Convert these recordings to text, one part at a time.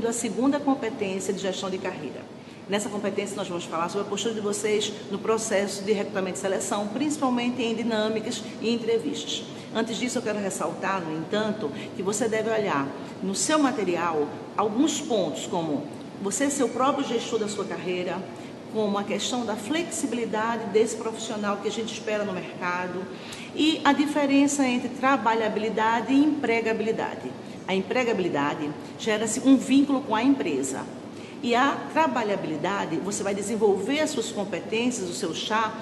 bem-vindo à segunda competência de gestão de carreira. Nessa competência nós vamos falar sobre a postura de vocês no processo de recrutamento e seleção, principalmente em dinâmicas e entrevistas. Antes disso, eu quero ressaltar, no entanto, que você deve olhar no seu material alguns pontos, como você ser o próprio gestor da sua carreira, como a questão da flexibilidade desse profissional que a gente espera no mercado e a diferença entre trabalhabilidade e empregabilidade. A empregabilidade gera-se um vínculo com a empresa e a trabalhabilidade, você vai desenvolver as suas competências, o seu chá,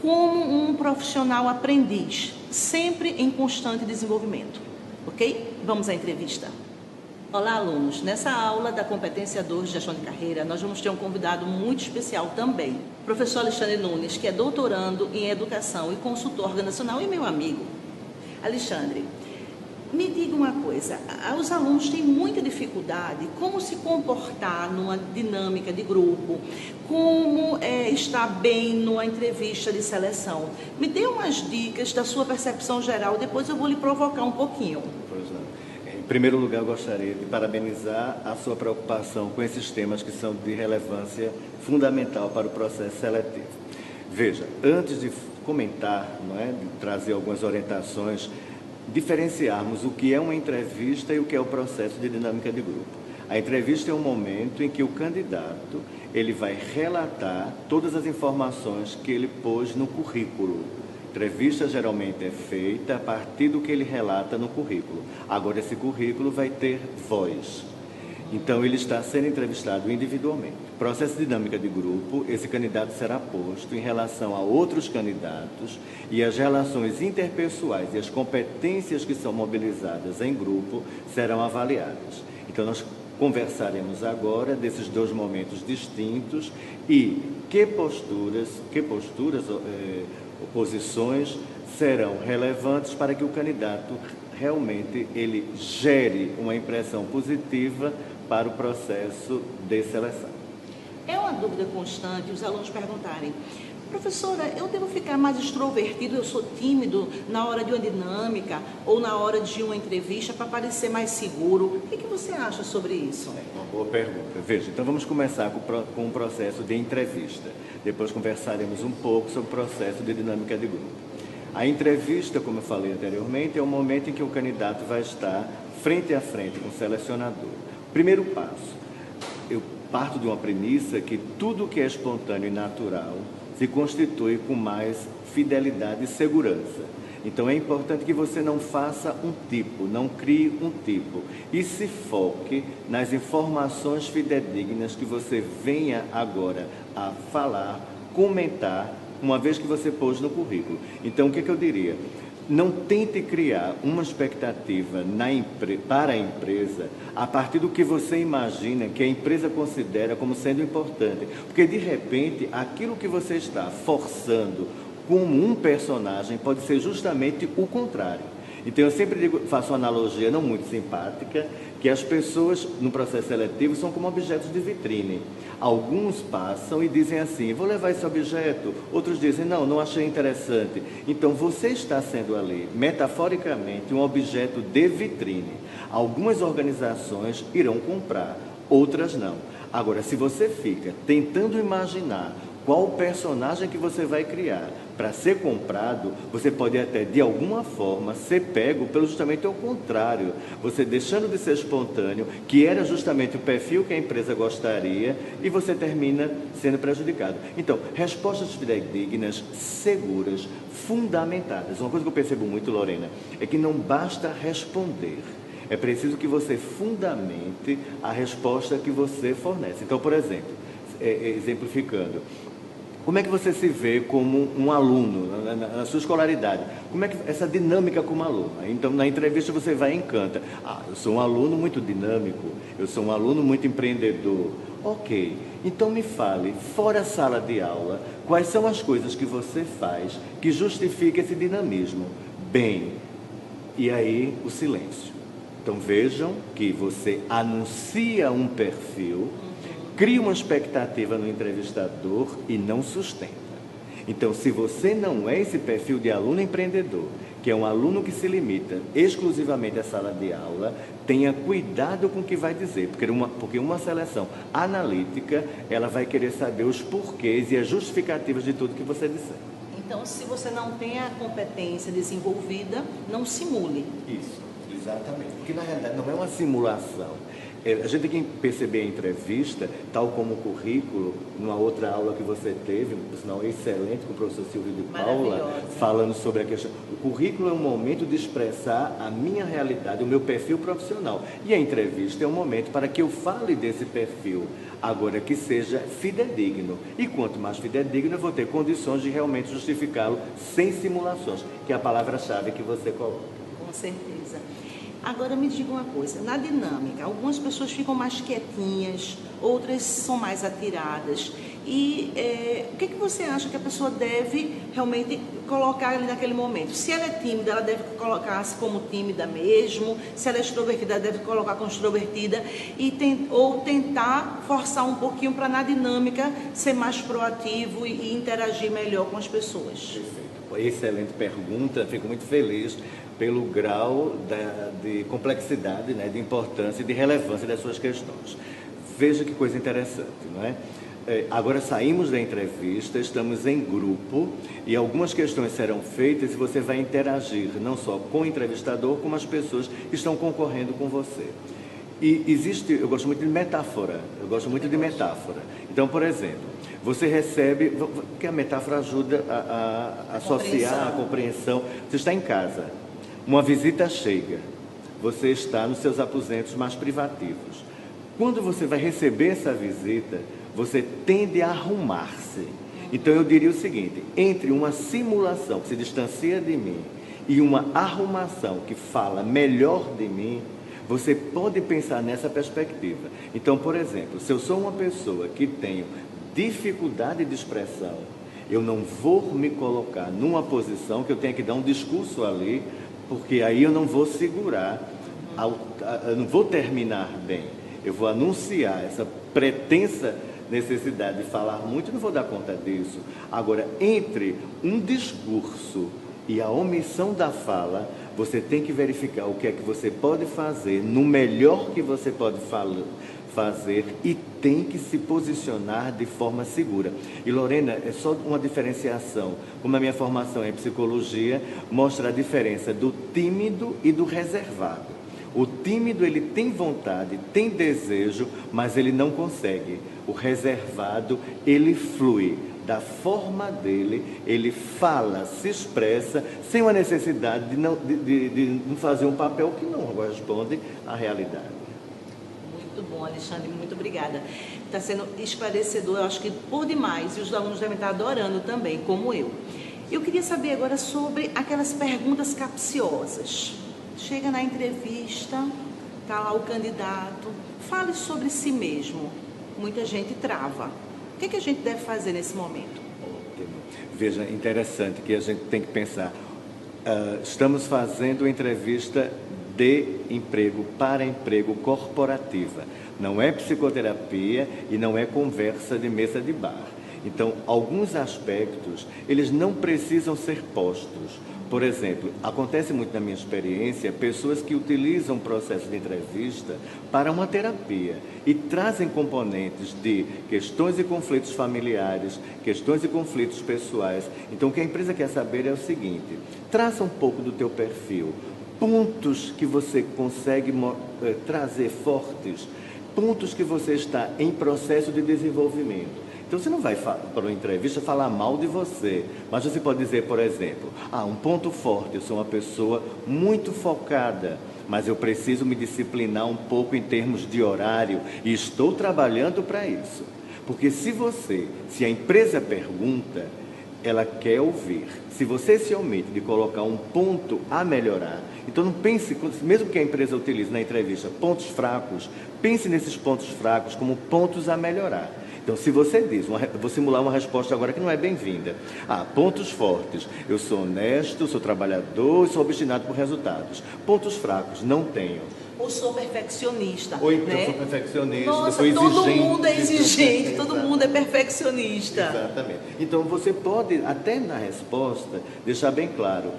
como um profissional aprendiz, sempre em constante desenvolvimento, ok? Vamos à entrevista. Olá, alunos. Nessa aula da competência 2 de gestão de carreira, nós vamos ter um convidado muito especial também, o professor Alexandre Nunes, que é doutorando em educação e consultor organizacional e meu amigo. Alexandre, me diga uma coisa, os alunos têm muita dificuldade como se comportar numa dinâmica de grupo, como estar bem numa entrevista de seleção. Me dê umas dicas da sua percepção geral, depois eu vou lhe provocar um pouquinho. Pois não. Em primeiro lugar, eu gostaria de parabenizar a sua preocupação com esses temas que são de relevância fundamental para o processo seletivo. Veja, antes de comentar, de trazer algumas orientações, diferenciarmos o que é uma entrevista e o que é o processo de dinâmica de grupo. A entrevista é um momento em que o candidato ele vai relatar todas as informações que ele pôs no currículo. Entrevista geralmente é feita a partir do que ele relata no currículo. Agora, esse currículo vai ter voz. Então, ele está sendo entrevistado individualmente. Processo de dinâmica de grupo, esse candidato será posto em relação a outros candidatos e as relações interpessoais e as competências que são mobilizadas em grupo serão avaliadas. Então, nós conversaremos agora desses dois momentos distintos e que posturas, posições serão relevantes para que o candidato realmente ele gere uma impressão positiva para o processo de seleção. É uma dúvida constante os alunos perguntarem: professora, eu devo ficar mais extrovertido, eu sou tímido na hora de uma dinâmica ou na hora de uma entrevista para parecer mais seguro? O que você acha sobre isso? É uma boa pergunta. Veja, então vamos começar com o processo de entrevista. Depois conversaremos um pouco sobre o processo de dinâmica de grupo. A entrevista, como eu falei anteriormente, é o momento em que o candidato vai estar frente a frente com o selecionador. Primeiro passo, eu parto de uma premissa que tudo que é espontâneo e natural se constitui com mais fidelidade e segurança. Então é importante que você não faça um tipo, não crie um tipo e se foque nas informações fidedignas que você venha agora a falar, comentar, uma vez que você pôs no currículo. Então o que eu diria? Não tente criar uma expectativa para a empresa a partir do que você imagina que a empresa considera como sendo importante. Porque, de repente, aquilo que você está forçando como um personagem pode ser justamente o contrário. Então, eu sempre faço uma analogia não muito simpática, que as pessoas no processo seletivo são como objetos de vitrine. Alguns passam e dizem assim: vou levar esse objeto. Outros dizem: não achei interessante. Então, você está sendo ali, metaforicamente, um objeto de vitrine. Algumas organizações irão comprar, outras não. Agora, se você fica tentando imaginar qual o personagem que você vai criar para ser comprado, você pode até, de alguma forma, ser pego pelo justamente o contrário. Você deixando de ser espontâneo, que era justamente o perfil que a empresa gostaria, e você termina sendo prejudicado. Então, respostas fidedignas, seguras, fundamentadas. Uma coisa que eu percebo muito, Lorena, é que não basta responder. É preciso que você fundamente a resposta que você fornece. Então, por exemplo, exemplificando, como é que você se vê como um aluno, na sua escolaridade? Como é que essa dinâmica como aluno? Então, na entrevista você vai e encanta. Eu sou um aluno muito dinâmico, eu sou um aluno muito empreendedor. Ok, então me fale, fora a sala de aula, quais são as coisas que você faz que justifiquem esse dinamismo? Bem, e aí o silêncio. Então, vejam que você anuncia um perfil, cria uma expectativa no entrevistador e não sustenta. Então, se você não é esse perfil de aluno empreendedor, que é um aluno que se limita exclusivamente à sala de aula, tenha cuidado com o que vai dizer, porque uma seleção analítica, ela vai querer saber os porquês e as justificativas de tudo que você disser. Então, se você não tem a competência desenvolvida, não simule. Isso, exatamente. Porque, na realidade, não é uma simulação. A gente tem que perceber a entrevista, tal como o currículo, numa outra aula que você teve, por sinal excelente, com o professor Silvio de Paula, falando sobre a questão. O currículo é um momento de expressar a minha realidade, o meu perfil profissional. E a entrevista é um momento para que eu fale desse perfil, agora que seja fidedigno. E quanto mais fidedigno, eu vou ter condições de realmente justificá-lo sem simulações, que é a palavra-chave que você coloca. Com certeza. Agora me diga uma coisa, na dinâmica, algumas pessoas ficam mais quietinhas, outras são mais atiradas. E o que você acha que a pessoa deve realmente colocar ali naquele momento? Se ela é tímida, ela deve colocar-se como tímida mesmo. Se ela é extrovertida, ela deve colocar como extrovertida. Ou tentar forçar um pouquinho para na dinâmica ser mais proativo e interagir melhor com as pessoas. Perfeito. Excelente pergunta, fico muito feliz pelo grau de complexidade, né, de importância e de relevância das suas questões. Veja que coisa interessante, não é? Agora saímos da entrevista, estamos em grupo e algumas questões serão feitas e você vai interagir não só com o entrevistador, como as pessoas que estão concorrendo com você. E eu gosto muito de metáfora, Então, por exemplo, você recebe, porque a metáfora ajuda a associar a compreensão. Você está em casa, uma visita chega, você está nos seus aposentos mais privativos. Quando você vai receber essa visita, você tende a arrumar-se. Então eu diria o seguinte, entre uma simulação que se distancia de mim e uma arrumação que fala melhor de mim, você pode pensar nessa perspectiva. Então, por exemplo, se eu sou uma pessoa que tenho dificuldade de expressão, eu não vou me colocar numa posição que eu tenha que dar um discurso ali, porque aí eu não vou segurar, eu não vou terminar bem. Eu vou anunciar essa pretensa necessidade de falar muito, não vou dar conta disso. Agora, entre um discurso e a omissão da fala, você tem que verificar o que é que você pode fazer no melhor que você pode fazer e tem que se posicionar de forma segura. E Lorena, é só uma diferenciação, como a minha formação em psicologia mostra a diferença do tímido e do reservado. O tímido, ele tem vontade, tem desejo, mas ele não consegue. O reservado, ele flui. Da forma dele, ele fala, se expressa, sem uma necessidade de não fazer um papel que não corresponde à realidade. Muito bom, Alexandre, muito obrigada. Está sendo esclarecedor, eu acho que por demais, e os alunos devem estar adorando também, como eu. Eu queria saber agora sobre aquelas perguntas capciosas. Chega na entrevista, está lá o candidato, fale sobre si mesmo. Muita gente trava. O que a gente deve fazer nesse momento? Veja, interessante que a gente tem que pensar. Estamos fazendo entrevista de emprego para emprego corporativa. Não é psicoterapia e não é conversa de mesa de bar. Então, alguns aspectos, eles não precisam ser postos. Por exemplo, acontece muito na minha experiência, pessoas que utilizam o processo de entrevista para uma terapia e trazem componentes de questões e conflitos familiares, questões e conflitos pessoais. Então, o que a empresa quer saber é o seguinte, traça um pouco do teu perfil, pontos que você consegue trazer fortes, pontos que você está em processo de desenvolvimento. Então, você não vai para uma entrevista falar mal de você, mas você pode dizer, por exemplo, um ponto forte, eu sou uma pessoa muito focada, mas eu preciso me disciplinar um pouco em termos de horário e estou trabalhando para isso. Porque se a empresa pergunta, ela quer ouvir. Se você se omite de colocar um ponto a melhorar, então não pense, mesmo que a empresa utilize na entrevista pontos fracos, pense nesses pontos fracos como pontos a melhorar. Então, se você diz, vou simular uma resposta agora que não é bem-vinda. Pontos fortes, eu sou honesto, sou trabalhador, sou obstinado por resultados. Pontos fracos, não tenho. ou sou perfeccionista. Ou então né? sou perfeccionista, Nossa, sou exigente. todo mundo é exigente, todo mundo é perfeccionista. Exatamente. Então você pode, até na resposta, deixar bem claro,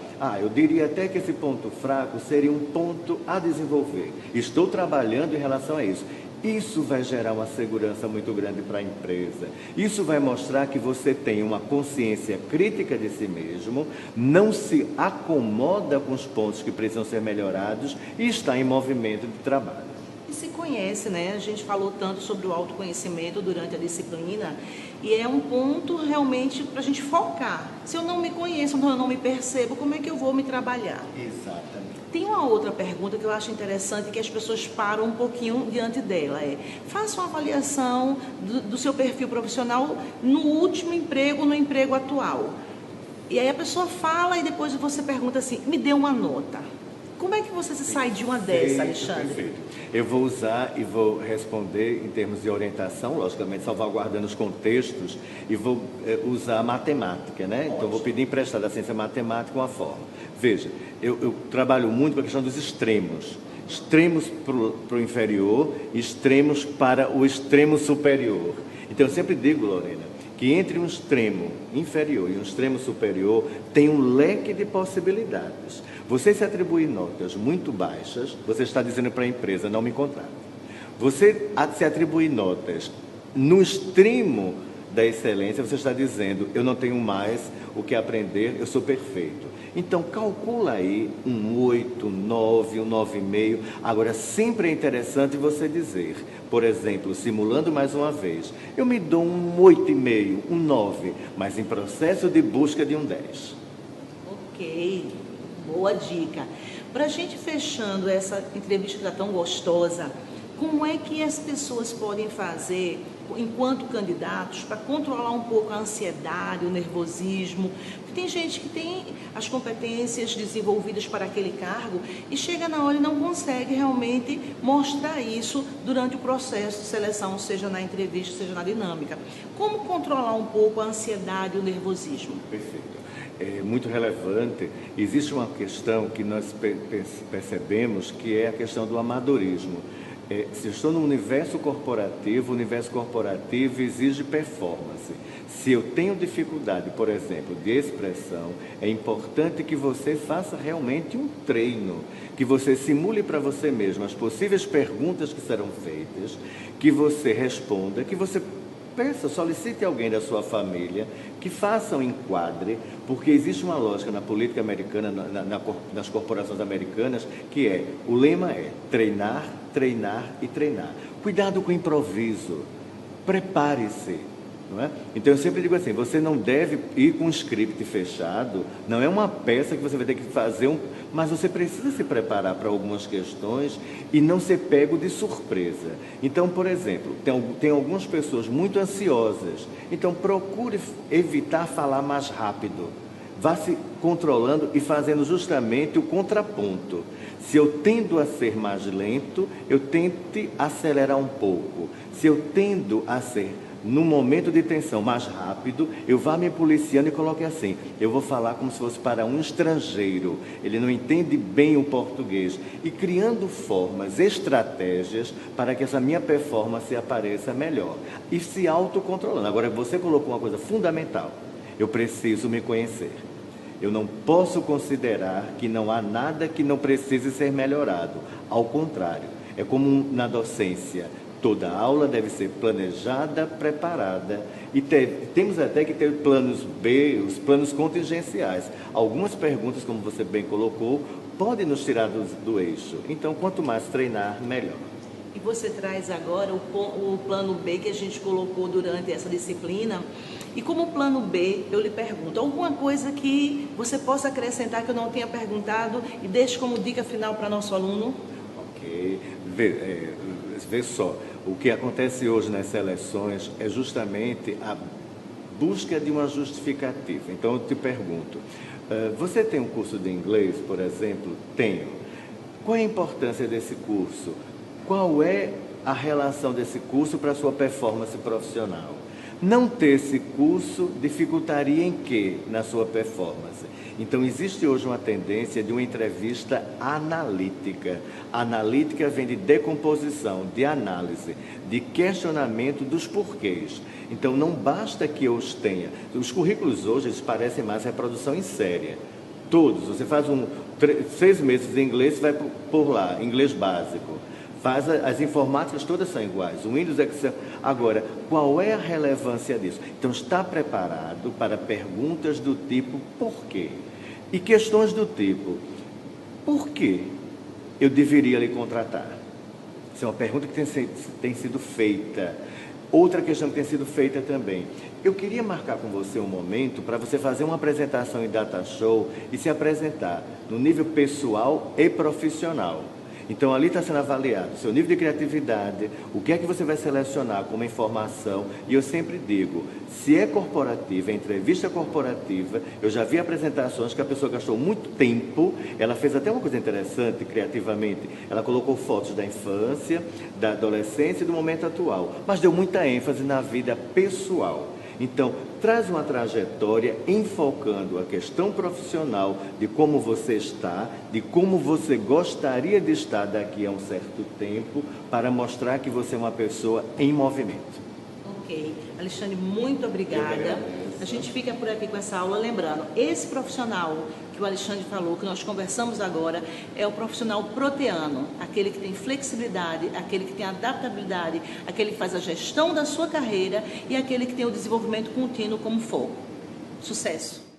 eu diria até que esse ponto fraco seria um ponto a desenvolver. Estou trabalhando em relação a isso. Isso vai gerar uma segurança muito grande para a empresa. Isso vai mostrar que você tem uma consciência crítica de si mesmo, não se acomoda com os pontos que precisam ser melhorados e está em movimento de trabalho. E se conhece, né? A gente falou tanto sobre o autoconhecimento durante a disciplina e é um ponto realmente para a gente focar. Se eu não me conheço, eu não me percebo, como é que eu vou me trabalhar? Exatamente. Tem uma outra pergunta que eu acho interessante que as pessoas param um pouquinho diante dela. Faça uma avaliação do seu perfil profissional no último emprego, no emprego atual. E aí a pessoa fala e depois você pergunta assim, me dê uma nota. Como é que você se sai de uma dessa, Alexandre? Perfeito. Eu vou usar e vou responder em termos de orientação, logicamente salvaguardando os contextos, e vou usar a matemática, né? Então, vou pedir emprestado a ciência matemática uma forma. Veja, eu trabalho muito com a questão dos extremos. Extremos para o inferior, extremos para o extremo superior. Então, eu sempre digo, Lorena, que entre um extremo inferior e um extremo superior tem um leque de possibilidades. Você se atribuir notas muito baixas, você está dizendo para a empresa, não me contrate. Você se atribuir notas no extremo da excelência, você está dizendo, eu não tenho mais o que aprender, eu sou perfeito. Então, calcula aí um 8, um 9, um 9,5. Agora, sempre é interessante você dizer, por exemplo, simulando mais uma vez, eu me dou um 8,5, um 9, mas em processo de busca de um 10. Ok, boa dica. Para a gente fechando essa entrevista que está tão gostosa, como é que as pessoas podem fazer, enquanto candidatos, para controlar um pouco a ansiedade, o nervosismo? Porque tem gente que tem as competências desenvolvidas para aquele cargo e chega na hora e não consegue realmente mostrar isso durante o processo de seleção, seja na entrevista, seja na dinâmica. Como controlar um pouco a ansiedade e o nervosismo? Perfeito. É muito relevante. Existe uma questão que nós percebemos que é a questão do amadorismo. Se eu estou no universo corporativo, o universo corporativo exige performance. Se eu tenho dificuldade, por exemplo, de expressão, é importante que você faça realmente um treino, que você simule para você mesmo as possíveis perguntas que serão feitas, que você responda, que você peça, solicite alguém da sua família que faça um enquadre, porque existe uma lógica na política americana, nas corporações americanas, que o lema é treinar, treinar e treinar. Cuidado com o improviso, prepare-se. Não é? Então eu sempre digo assim, você não deve ir com um script fechado, não é uma peça que você vai ter que fazer, mas você precisa se preparar para algumas questões e não ser pego de surpresa. Então, por exemplo, tem algumas pessoas muito ansiosas, então procure evitar falar mais rápido. Vá se controlando e fazendo justamente o contraponto. Se eu tendo a ser mais lento, eu tente acelerar um pouco. Se eu tendo a ser, no momento de tensão, mais rápido, eu vá me policiando e coloque assim, eu vou falar como se fosse para um estrangeiro, ele não entende bem o português, e criando formas, estratégias, para que essa minha performance apareça melhor, e se autocontrolando. Agora, você colocou uma coisa fundamental, eu preciso me conhecer. Eu não posso considerar que não há nada que não precise ser melhorado. Ao contrário, é como na docência. Toda aula deve ser planejada, preparada. E temos até que ter planos B, os planos contingenciais. Algumas perguntas, como você bem colocou, podem nos tirar do eixo. Então, quanto mais treinar, melhor. E você traz agora o plano B que a gente colocou durante essa disciplina. E como plano B, eu lhe pergunto, alguma coisa que você possa acrescentar que eu não tenha perguntado e deixe como dica final para nosso aluno? Ok. Vê só, o que acontece hoje nas seleções é justamente a busca de uma justificativa. Então, eu te pergunto, você tem um curso de inglês, por exemplo? Tenho. Qual é a importância desse curso? Qual é a relação desse curso para a sua performance profissional? Não ter esse curso dificultaria em quê? Na sua performance. Então, existe hoje uma tendência de uma entrevista analítica. Analítica vem de decomposição, de análise, de questionamento dos porquês. Então, não basta que eu os tenha. Os currículos hoje, eles parecem mais reprodução em série. Todos. Você faz 6 meses de inglês, vai por lá, inglês básico. As informáticas todas são iguais, o Windows, Excel. Agora, qual é a relevância disso? Então, está preparado para perguntas do tipo por quê? E questões do tipo, por que eu deveria lhe contratar? Isso é uma pergunta que tem sido feita. Outra questão que tem sido feita também. Eu queria marcar com você um momento para você fazer uma apresentação em Data Show e se apresentar no nível pessoal e profissional. Então, ali está sendo avaliado o seu nível de criatividade, o que é que você vai selecionar como informação. E eu sempre digo, se é corporativa, é entrevista corporativa, eu já vi apresentações que a pessoa gastou muito tempo, ela fez até uma coisa interessante, criativamente, ela colocou fotos da infância, da adolescência e do momento atual, mas deu muita ênfase na vida pessoal. Então, traz uma trajetória enfocando a questão profissional de como você está, de como você gostaria de estar daqui a um certo tempo, para mostrar que você é uma pessoa em movimento. Ok. Alexandre, muito obrigada. A gente fica por aqui com essa aula, lembrando, esse profissional que o Alexandre falou, que nós conversamos agora, é o profissional proteano, aquele que tem flexibilidade, aquele que tem adaptabilidade, aquele que faz a gestão da sua carreira e aquele que tem o desenvolvimento contínuo como foco. Sucesso!